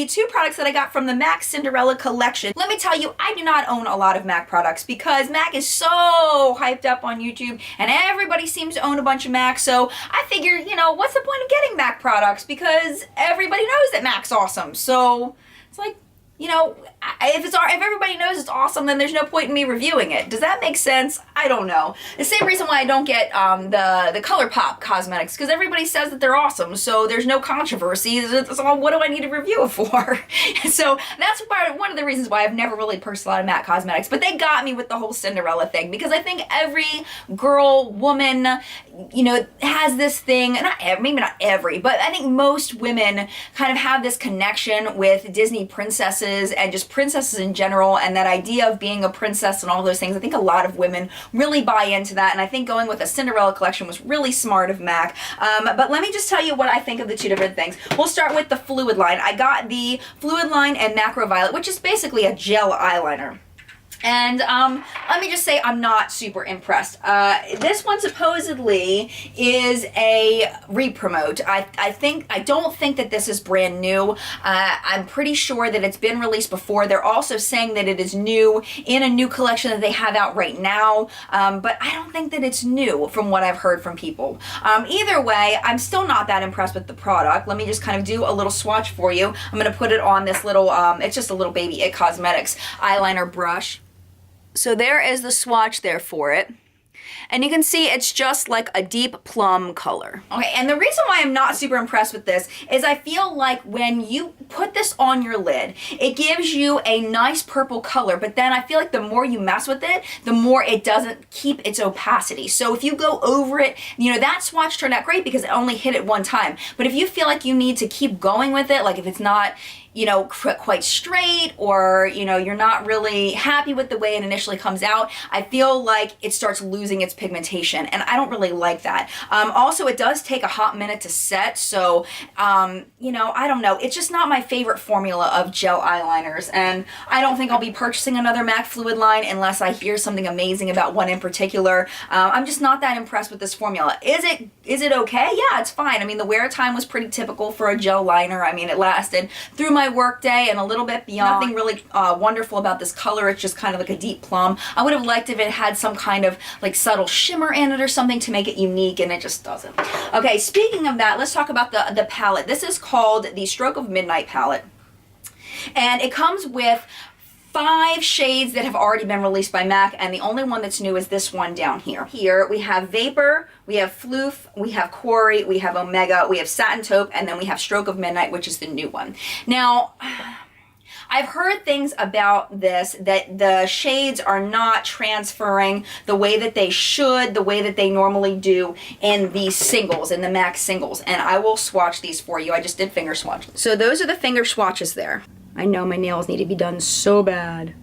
the two products that I got from the MAC Cinderella collection. Let me tell you, I do not own a lot of MAC products because MAC is so hyped up on YouTube and everybody seems to own a bunch of MAC, so I figure, you know, what's the point of getting MAC products because everybody knows that MAC's awesome. So it's like, you know, if everybody knows it's awesome, then there's no point in me reviewing it. Does that make sense? I don't know. The same reason why I don't get the ColourPop cosmetics, because everybody says that they're awesome, so there's no controversy. So what do I need to review it for? So that's one of the reasons why I've never really purchased a lot of MAC cosmetics, but they got me with the whole Cinderella thing, because I think every girl, woman, you know, has this thing, maybe not every, but I think most women kind of have this connection with Disney princesses and just princesses in general, and that idea of being a princess and all those things. I think a lot of women really buy into that, and I think going with a Cinderella collection was really smart of MAC. But let me just tell you what I think of the two different things. We'll start with the Fluidline. I got the Fluidline and Macroviolet, which is basically a gel eyeliner. And let me just say I'm not super impressed. This one supposedly is a re-promote. I don't think that this is brand new. I'm pretty sure that it's been released before. They're also saying that it is new in a new collection that they have out right now. But I don't think that it's new from what I've heard from people. Either way, I'm still not that impressed with the product. Let me just kind of do a little swatch for you. I'm going to put it on this little, it's just a little baby It Cosmetics eyeliner brush. So there is the swatch there for it. And you can see it's just like a deep plum color. Okay, and the reason why I'm not super impressed with this is I feel like when you put this on your lid, it gives you a nice purple color, but then I feel like the more you mess with it, the more it doesn't keep its opacity. So if you go over it, you know, that swatch turned out great because it only hit it one time. But if you feel like you need to keep going with it, like if it's not, you know, quite straight, or, you know, you're not really happy with the way it initially comes out, I feel like it starts losing its pigmentation, and I don't really like that. Also, it does take a hot minute to set, so, you know, I don't know. It's just not my favorite formula of gel eyeliners, and I don't think I'll be purchasing another MAC Fluidline unless I hear something amazing about one in particular. I'm just not that impressed with this formula. Is it okay? Yeah, it's fine. I mean, the wear time was pretty typical for a gel liner. I mean, it lasted through my work day and a little bit beyond. Nothing really wonderful about this color. It's just kind of like a deep plum. I would have liked if it had some kind of like subtle shimmer in it or something to make it unique, and it just doesn't. Okay, speaking of that, let's talk about the palette. This is called the Stroke of Midnight palette, and it comes with 5 shades that have already been released by MAC, and the only one that's new is this one down here. Here we have Vapour, we have Phloof, we have Quarry, we have Omega, we have Satin Taupe, and then we have Stroke of Midnight, which is the new one. Now, I've heard things about this, that the shades are not transferring the way that they should, the way that they normally do in these singles, in the MAC singles, and I will swatch these for you. I just did finger swatch. So those are the finger swatches there. I know my nails need to be done so bad.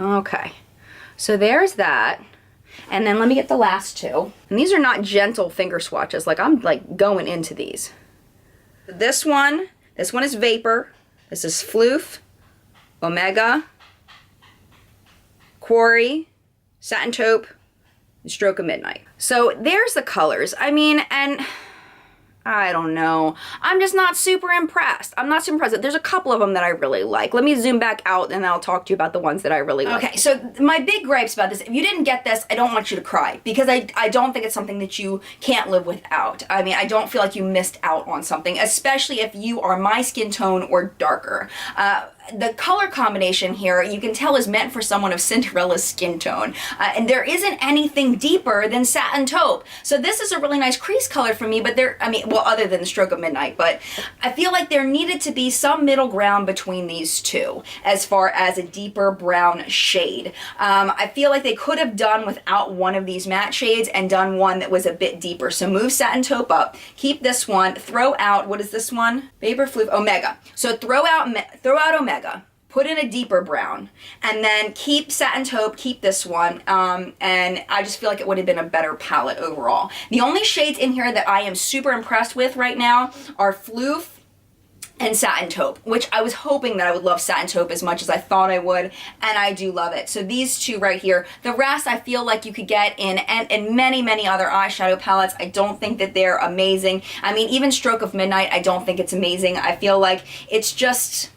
Okay, so there's that. And then let me get the last two. And these are not gentle finger swatches, like I'm like going into these. This one is Vapour. This is Phloof, Omega, Quarry, Satin Taupe, and Stroke of Midnight. So there's the colors. I mean, and I don't know. I'm just not super impressed. I'm not super impressed. There's a couple of them that I really like. Let me zoom back out and I'll talk to you about the ones that I really like. Okay, so my big gripes about this, if you didn't get this, I don't want you to cry, because I don't think it's something that you can't live without. I mean, I don't feel like you missed out on something, especially if you are my skin tone or darker. The color combination here, you can tell, is meant for someone of Cinderella's skin tone. And there isn't anything deeper than Satin Taupe. So this is a really nice crease color for me, but well, other than the Stroke of Midnight, but I feel like there needed to be some middle ground between these two as far as a deeper brown shade. I feel like they could have done without one of these matte shades and done one that was a bit deeper. So move Satin Taupe up, keep this one, throw out, what is this one? Vapour, Phloof, Omega. So throw out Omega, put in a deeper brown, and then keep Satin Taupe, keep this one, and I just feel like it would have been a better palette overall. The only shades in here that I am super impressed with right now are Phloof and satin taupe, which I was hoping that I would love satin taupe as much as I thought I would, and I do love it. So these two right here. The rest I feel like you could get in many, many other eyeshadow palettes. I don't think that they're amazing. I mean, even Stroke of Midnight, I don't think it's amazing. I feel like it's just,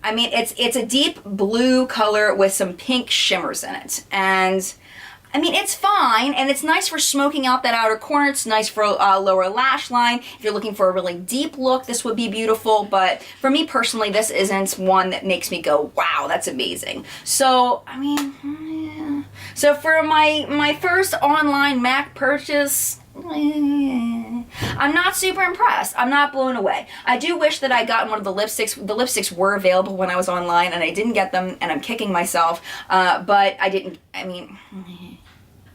I mean, it's a deep blue color with some pink shimmers in it, and I mean, it's fine, and it's nice for smoking out that outer corner. It's nice for a lower lash line. If you're looking for a really deep look, this would be beautiful, but for me personally, this isn't one that makes me go, wow, that's amazing. So, I mean, yeah. So for my first online MAC purchase, I'm not super impressed. I'm not blown away. I do wish that I got one of the lipsticks. The lipsticks were available when I was online, and I didn't get them, and I'm kicking myself, but I didn't, I mean,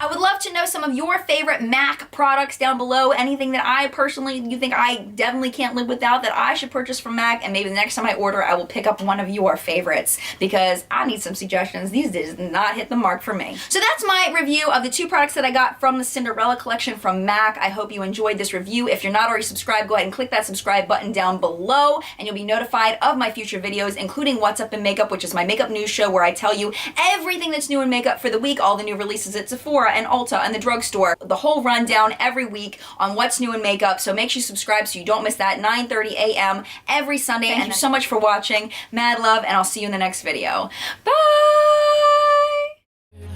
I would love to know some of your favorite MAC products down below. Anything that I personally, you think I definitely can't live without that I should purchase from MAC, and maybe the next time I order, I will pick up one of your favorites because I need some suggestions. These did not hit the mark for me. So that's my review of the two products that I got from the Cinderella collection from MAC. I hope you enjoyed this review. If you're not already subscribed, go ahead and click that subscribe button down below, and you'll be notified of my future videos, including What's Up in Makeup, which is my makeup news show where I tell you everything that's new in makeup for the week, all the new releases at Sephora and Ulta and the drugstore, the whole rundown every week on what's new in makeup. So make sure you subscribe so you don't miss that. 9:30 a.m. every Sunday. Thank you so much for watching. Mad love, and I'll see you in the next video. Bye!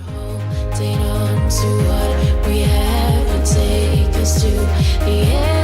Holding on to what we have and take us to the end.